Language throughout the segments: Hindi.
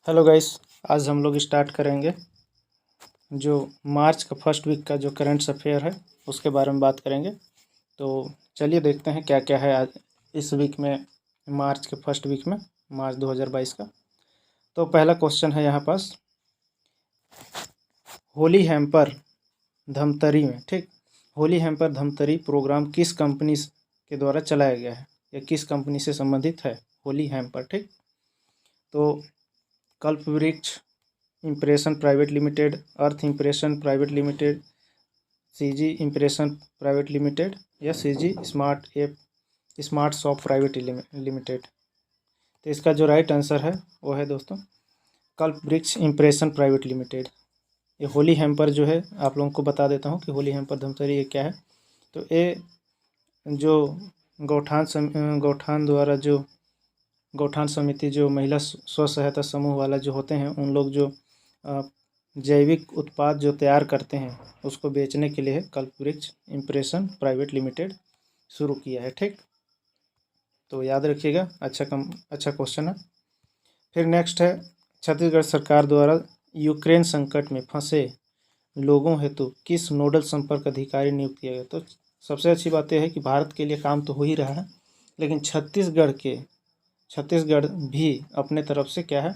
हेलो गाइस, आज हम लोग स्टार्ट करेंगे जो मार्च का फर्स्ट वीक का जो करंट अफेयर है उसके बारे में बात करेंगे। तो चलिए देखते हैं क्या क्या है आज इस वीक में, मार्च के फर्स्ट वीक में, मार्च 2022 का। तो पहला क्वेश्चन है यहाँ पास, होली हैम्पर धमतरी में, ठीक, होली हैम्पर धमतरी प्रोग्राम किस कंपनी के द्वारा चलाया गया है या किस कंपनी से संबंधित है होली हैम्पर, ठीक। तो Kalpavriksh impression private limited, Arth impression private limited, CG impression private limited या CG smart shop private limited. तो इसका जो राइट आंसर है वो है दोस्तों कल्पवृक्ष इम्प्रेशन प्राइवेट लिमिटेड। ये होली हैम्पर जो है, आप लोगों को बता देता हूँ कि होली हैम्पर धमतरी ये क्या है। तो ये जो गौठान द्वारा जो गौठान समिति जो महिला स्व सहायता समूह वाला जो होते हैं, उन लोग जो जैविक उत्पाद जो तैयार करते हैं उसको बेचने के लिए कल्पवृक्ष इम्प्रेशन प्राइवेट लिमिटेड शुरू किया है, ठीक। तो याद रखिएगा, अच्छा क्वेश्चन है। फिर नेक्स्ट है, छत्तीसगढ़ सरकार द्वारा यूक्रेन संकट में फंसे लोगों हेतु किस नोडल संपर्क अधिकारी नियुक्त किया गया। तो सबसे अच्छी बात यह है कि भारत के लिए काम तो हो ही रहा है, लेकिन छत्तीसगढ़ भी अपने तरफ से क्या है,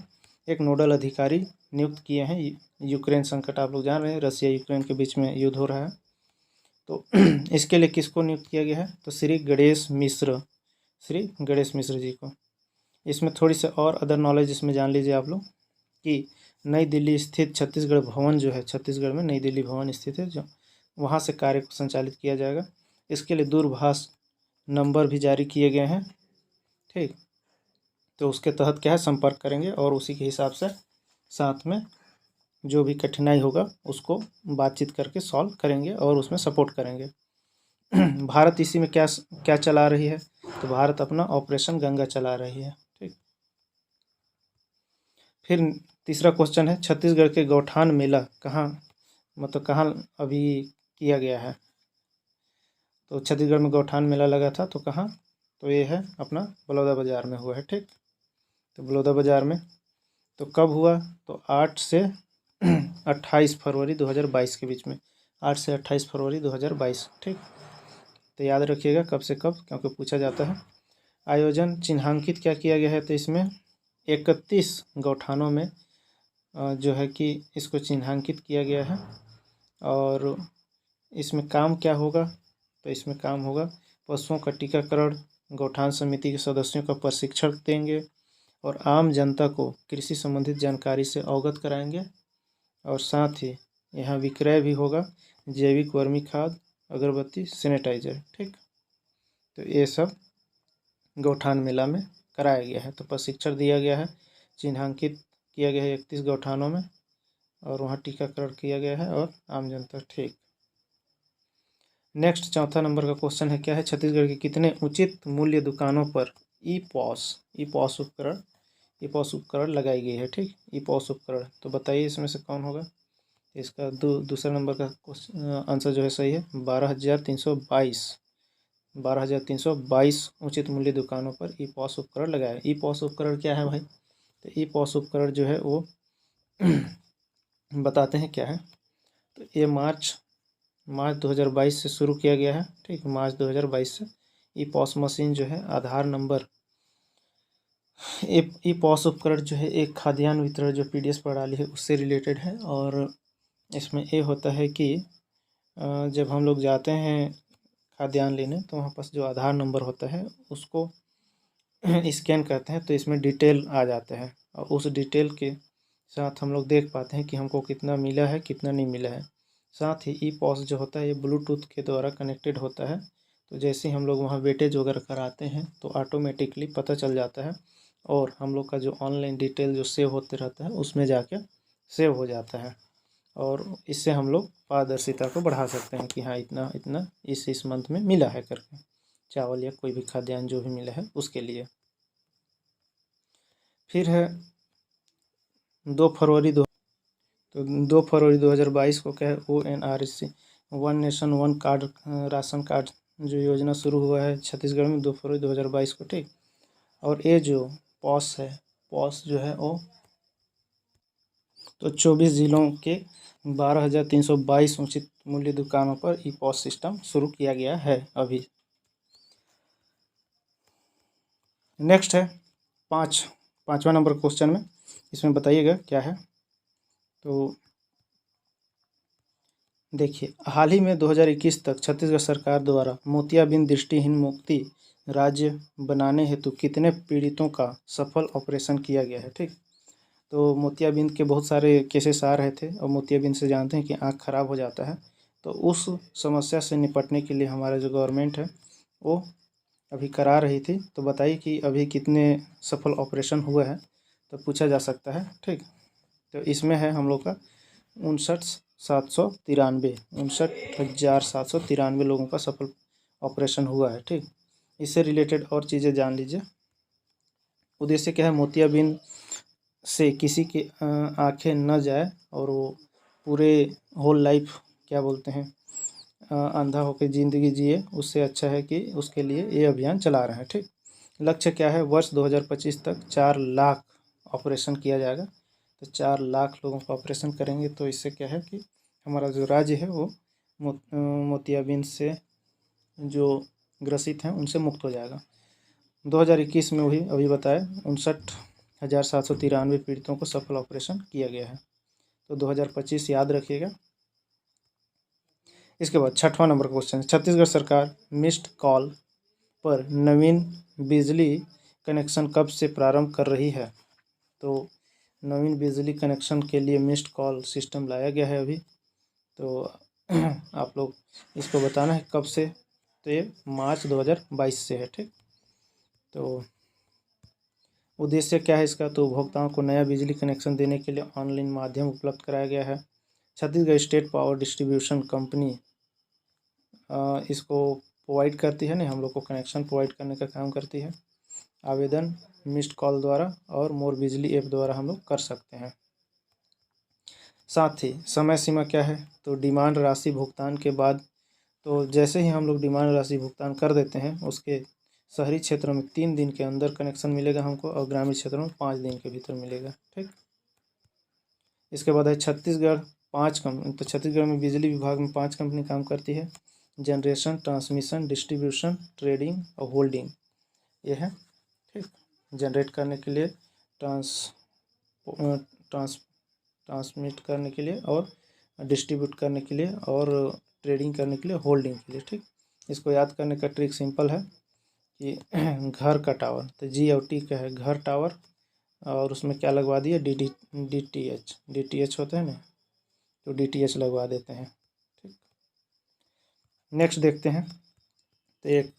एक नोडल अधिकारी नियुक्त किए हैं। यूक्रेन संकट आप लोग जान रहे हैं, रसिया यूक्रेन के बीच में युद्ध हो रहा है। तो इसके लिए किसको नियुक्त किया गया है, तो श्री गणेश मिश्र जी को। इसमें थोड़ी सी और अदर नॉलेज इसमें जान लीजिए आप लोग कि नई दिल्ली स्थित छत्तीसगढ़ भवन जो है, छत्तीसगढ़ में नई दिल्ली भवन स्थित है, जो वहाँ से कार्य को संचालित किया जाएगा। इसके लिए दूरभाष नंबर भी जारी किए गए हैं, ठीक। तो उसके तहत क्या है, संपर्क करेंगे और उसी के हिसाब से साथ में जो भी कठिनाई होगा उसको बातचीत करके सॉल्व करेंगे और उसमें सपोर्ट करेंगे। भारत इसी में क्या क्या चला रही है, तो भारत अपना ऑपरेशन गंगा चला रही है, ठीक। फिर तीसरा क्वेश्चन है, छत्तीसगढ़ के गौठान मेला कहाँ अभी किया गया है। तो छत्तीसगढ़ में गौठान मेला लगा था, तो कहाँ, तो ये है अपना बलौदा बाज़ार में हुआ है, ठीक। तो बलौदा बाज़ार में तो कब हुआ, तो 8 से 28 फरवरी 2022 के बीच में, 8 से 28 फरवरी 2022, ठीक। तो याद रखिएगा कब से कब, क्योंकि पूछा जाता है। आयोजन चिन्हांकित क्या किया गया है, तो इसमें 31 गौठानों में जो है कि इसको चिन्हांकित किया गया है। और इसमें काम क्या होगा, तो इसमें काम होगा पशुओं का टीकाकरण, गौठान समिति के सदस्यों का प्रशिक्षण देंगे और आम जनता को कृषि संबंधित जानकारी से अवगत कराएंगे। और साथ ही यहाँ विक्रय भी होगा जैविक वर्मी खाद, अगरबत्ती, सैनिटाइजर, ठीक। तो ये सब गौठान मेला में कराया गया है। तो प्रशिक्षण दिया गया है, चिन्हांकित किया गया है 31 गौठानों में, और वहाँ टीकाकरण किया गया है और आम जनता, ठीक। नेक्स्ट चौथा नंबर का क्वेश्चन है, क्या है, छत्तीसगढ़ के कितने उचित मूल्य दुकानों पर ई पॉस उपकरण लगाई गई है, ठीक। ई पॉस उपकरण, तो बताइए इसमें से कौन होगा। इसका दूसरा नंबर का आंसर जो है सही है, 12,322 उचित मूल्य दुकानों पर ई पॉस उपकरण लगाए। ई पॉस उपकरण क्या है भाई, तो ई पॉस उपकरण जो है वो बताते हैं क्या है। तो ये मार्च 2022 से शुरू किया गया है, ठीक। मार्च 2022 से ई पॉस मशीन जो है, आधार नंबर, ई पॉस उपकरण जो है एक खाद्यान्न वितरण जो पीडीएस प्रणाली है उससे रिलेटेड है। और इसमें ये होता है कि जब हम लोग जाते हैं खाद्यान्न लेने, तो वहाँ पास जो आधार नंबर होता है उसको स्कैन करते हैं, तो इसमें डिटेल आ जाता है और उस डिटेल के साथ हम लोग देख पाते हैं कि हमको कितना मिला है, कितना नहीं मिला है। साथ ही ई पॉस जो होता है ये ब्लूटूथ के द्वारा कनेक्टेड होता है। तो जैसे ही हम लोग वहाँ वेटेज वगैरह कराते हैं तो ऑटोमेटिकली पता चल जाता है और हम लोग का जो ऑनलाइन डिटेल जो सेव होते रहता है उसमें जाके सेव हो जाता है। और इससे हम लोग पारदर्शिता को बढ़ा सकते हैं कि हाँ इतना इतना इस मंथ में मिला है करके, चावल या कोई भी खाद्यान्न जो भी मिला है उसके लिए। फिर है 2 फरवरी 2022 को क्या है, ONRC one nation one card ration card जो योजना शुरू हुआ है छत्तीसगढ़ में 2 फरवरी 2022 को, ठीक। और ये जो पॉस जो है वो तो 24 जिलों के 12,322 उचित मूल्य दुकानों पर ई पॉस सिस्टम शुरू किया गया है अभी। नेक्स्ट है पाँचवा नंबर क्वेश्चन में, इसमें बताइएगा क्या है। तो देखिए, हाल ही में 2021 तक छत्तीसगढ़ सरकार द्वारा मोतियाबिंद दृष्टिहीन मुक्ति राज्य बनाने हेतु कितने पीड़ितों का सफल ऑपरेशन किया गया है। ठीक, तो मोतियाबिंद के बहुत सारे केसेस आ रहे थे और मोतियाबिंद से जानते हैं कि आँख खराब हो जाता है। तो उस समस्या से निपटने के लिए हमारा जो गवर्नमेंट है वो अभी करा रही थी। तो बताइए कि अभी कितने सफल ऑपरेशन हुए हैं, तो पूछा जा सकता है। ठीक, तो इसमें है हम लोग का 59,793 लोगों का सफल ऑपरेशन हुआ है। ठीक, इससे रिलेटेड और चीज़ें जान लीजिए। उद्देश्य क्या है, मोतियाबिंद से किसी की आँखें न जाए और वो पूरे होल लाइफ क्या बोलते हैं अंधा होकर ज़िंदगी जिए, उससे अच्छा है कि उसके लिए ये अभियान चला रहे हैं। ठीक, लक्ष्य क्या है, वर्ष 2025 तक 4 लाख ऑपरेशन किया जाएगा। तो 4 लाख लोगों का ऑपरेशन करेंगे, तो इससे क्या है कि हमारा जो राज्य है वो मोतियाबिंद से जो ग्रसित हैं उनसे मुक्त हो जाएगा। 2021 में वही अभी बताया 59,793 पीड़ितों को सफल ऑपरेशन किया गया है। तो 2025 याद रखिएगा। इसके बाद 6वां नंबर क्वेश्चन, छत्तीसगढ़ सरकार मिस्ड कॉल पर नवीन बिजली कनेक्शन कब से प्रारंभ कर रही है। तो नवीन बिजली कनेक्शन के लिए मिस्ड कॉल सिस्टम लाया गया है अभी। तो आप लोग इसको बताना है कब से, तो ये मार्च 2022 से है। ठीक, तो उद्देश्य क्या है इसका, तो उपभोक्ताओं को नया बिजली कनेक्शन देने के लिए ऑनलाइन माध्यम उपलब्ध कराया गया है। Chhattisgarh state power distribution company इसको प्रोवाइड करती है, नहीं हम लोग को कनेक्शन प्रोवाइड करने का काम करती है। आवेदन मिस्ड कॉल द्वारा और मोर बिजली ऐप द्वारा हम लोग कर सकते हैं। साथ ही समय सीमा क्या है, तो डिमांड राशि भुगतान के बाद, तो जैसे ही हम लोग डिमांड राशि भुगतान कर देते हैं उसके शहरी क्षेत्रों में 3 दिन के अंदर कनेक्शन मिलेगा हमको और ग्रामीण क्षेत्रों में 5 दिन के भीतर मिलेगा। ठीक, इसके बाद है छत्तीसगढ़ 5 कंपनी, तो छत्तीसगढ़ में बिजली विभाग में 5 कंपनी काम करती है, जनरेशन, ट्रांसमिशन, डिस्ट्रीब्यूशन, ट्रेडिंग और होल्डिंग। ये है। ठीक, जनरेट करने के लिए, ट्रांसमिट करने के लिए और डिस्ट्रीब्यूट करने के लिए और ट्रेडिंग करने के लिए, होल्डिंग के लिए। ठीक, इसको याद करने का ट्रिक सिंपल है कि घर का टावर, तो जी और टी का है घर टावर, और उसमें क्या लगवा दिए DTH होता है ना, तो DTH लगवा देते हैं। ठीक, नेक्स्ट देखते हैं। तो एक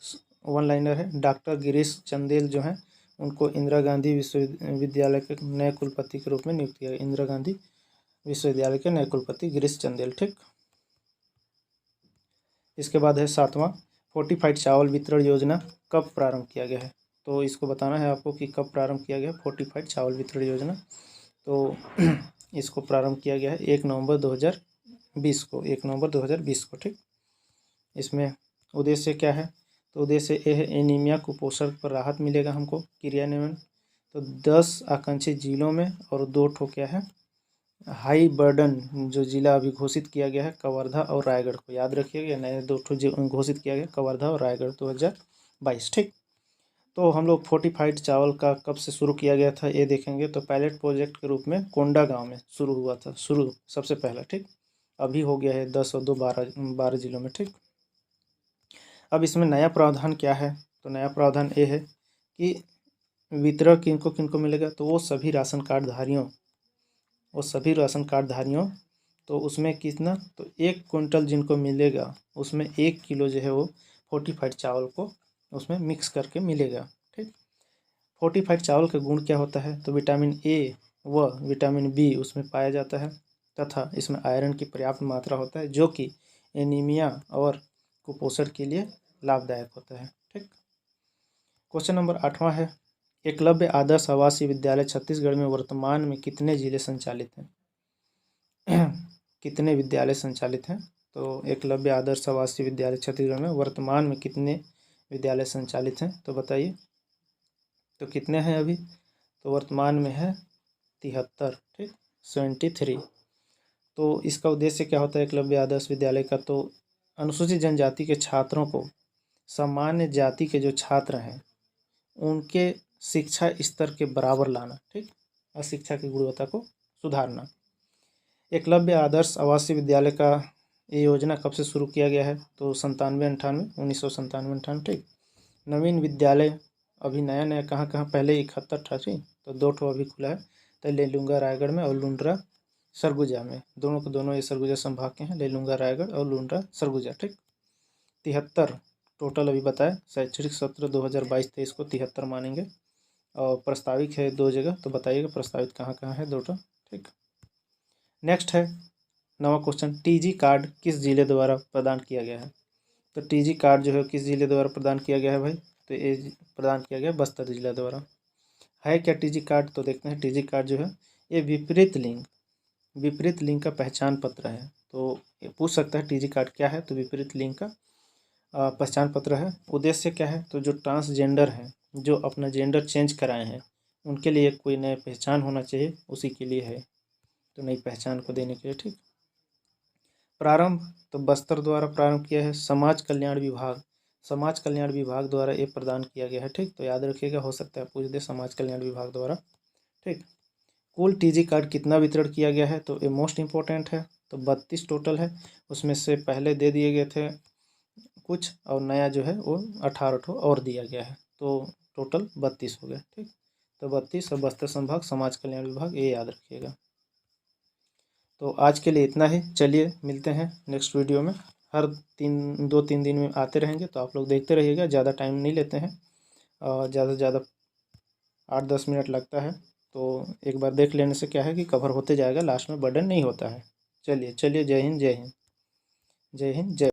1 लाइनर है, डॉक्टर गिरीश चंदेल जो हैं उनको इंदिरा गांधी विश्वविद्यालय के नए कुलपति के रूप में नियुक्त किया गया। इंदिरा गांधी विश्वविद्यालय के नए कुलपति गिरीश चंदेल। ठीक, इसके बाद है 7वां, फोर्टिफाइड चावल वितरण योजना कब प्रारंभ किया गया है। तो इसको बताना है आपको कि कब प्रारंभ किया गया फोर्टिफाइड चावल वितरण योजना। तो इसको प्रारंभ किया गया है 1 नवंबर 2020 को, 1 नवंबर 2020 को। ठीक, इसमें उद्देश्य क्या है, तो उद्देश्य ये है एनीमिया कुपोषण पर राहत मिलेगा हमको, क्रियान्वयन। तो 10 आकांक्षी जिलों में और 2 ठो क्या है हाई बर्डन जो जिला अभी घोषित किया गया है, कवर्धा और रायगढ़ को याद रखिएगा। नए 2 ठो घोषित किया गया, कवर्धा और रायगढ़ 2022। ठीक, तो हम लोग फोर्टिफाइड चावल का कब से शुरू किया गया था ये देखेंगे। तो पायलट प्रोजेक्ट के रूप में कोंडा गांव में शुरू हुआ था, सबसे पहला। ठीक, अभी हो गया है 10 और 2 12 जिलों में। ठीक, अब इसमें नया प्रावधान क्या है, तो नया प्रावधान ये है कि वितरण किनको किनको मिलेगा, तो वो सभी राशन कार्ड धारियों, तो उसमें कितना, तो 1 क्विंटल जिनको मिलेगा उसमें 1 किलो जो है वो फोर्टिफाइड चावल को उसमें मिक्स करके मिलेगा। ठीक, फोर्टिफाइड चावल का गुण क्या होता है, तो विटामिन ए व विटामिन बी उसमें पाया जाता है तथा इसमें आयरन की पर्याप्त मात्रा होता है, जो कि एनीमिया और कुपोषण के लिए लाभदायक होता है। ठीक, क्वेश्चन नंबर 8वां है, एकलव्य आदर्श आवासीय विद्यालय छत्तीसगढ़ में वर्तमान में कितने जिले संचालित हैं। कितने विद्यालय संचालित हैं, तो एकलव्य आदर्श आवासीय विद्यालय छत्तीसगढ़ में वर्तमान में कितने विद्यालय संचालित हैं, तो बताइए। तो कितने हैं अभी, तो वर्तमान में है 73। ठीक, 73। तो इसका उद्देश्य क्या होता है एकलव्य आदर्श विद्यालय का? तो अनुसूचित जनजाति के छात्रों को सामान्य जाति के जो छात्र हैं उनके शिक्षा स्तर के बराबर लाना, ठीक, और शिक्षा की गुणवत्ता को सुधारना। एकलव्य आदर्श आवासीय विद्यालय का ये योजना कब से शुरू किया गया है? तो 97-98, 1997-98, ठीक। नवीन विद्यालय अभी नया नया कहाँ पहले 71 था, ठीक, तो 2 ठो अभी खुला है, तो लेलुंगा रायगढ़ में और लुंड्रा सरगुजा में, दोनों को दोनों ये सरगुजा संभाग के हैं, लेलुंगा रायगढ़ और लुंड्रा सरगुजा, ठीक। 73 टोटल अभी बताया। शैक्षणिक सत्र 2022-23 को 73 मानेंगे और प्रस्तावित है 2 जगह, तो बताइएगा प्रस्तावित कहाँ है 2 ठो, ठीक। नेक्स्ट है 9वां क्वेश्चन, टीजी कार्ड किस जिले द्वारा प्रदान किया गया है? तो टीजी कार्ड जो है किस जिले द्वारा प्रदान किया गया है भाई? तो ये प्रदान किया गया बस्तर जिला द्वारा। है क्या टीजी कार्ड? तो देखते हैं टीजी कार्ड जो है ये विपरीत लिंग का पहचान पत्र है। तो ये पूछ सकता है टीजी कार्ड क्या है? तो विपरीत लिंग का पहचान पत्र है। उद्देश्य क्या है? तो जो ट्रांसजेंडर हैं, जो अपना जेंडर चेंज कराए हैं, उनके लिए कोई नया पहचान होना चाहिए, उसी के लिए है, तो नई पहचान को देने के लिए, ठीक। प्रारंभ तो बस्तर द्वारा प्रारंभ किया है। समाज कल्याण विभाग द्वारा ये प्रदान किया गया है, ठीक। तो याद रखिएगा, हो सकता है पूछ दे समाज कल्याण विभाग द्वारा, ठीक। कुल टीजी कार्ड कितना वितरण किया गया है? तो ये मोस्ट इम्पोर्टेंट है। तो 32 टोटल है, उसमें से पहले दे दिए गए थे कुछ और नया जो है वो 18 ठो और दिया गया है, तो टोटल 32 हो गया, ठीक। तो 32 और बस्तर संभाग समाज कल्याण विभाग, ये याद रखिएगा। तो आज के लिए इतना ही, चलिए मिलते हैं नेक्स्ट वीडियो में। हर 2-3 दिन में आते रहेंगे, तो आप लोग देखते रहिएगा, ज़्यादा टाइम नहीं लेते हैं और ज़्यादा से ज़्यादा 8-10 मिनट लगता है। तो एक बार देख लेने से क्या है कि कवर होते जाएगा, लास्ट में बर्डन नहीं होता है। चलिए, जय हिंद, जय हिंद, जय हिंद, जय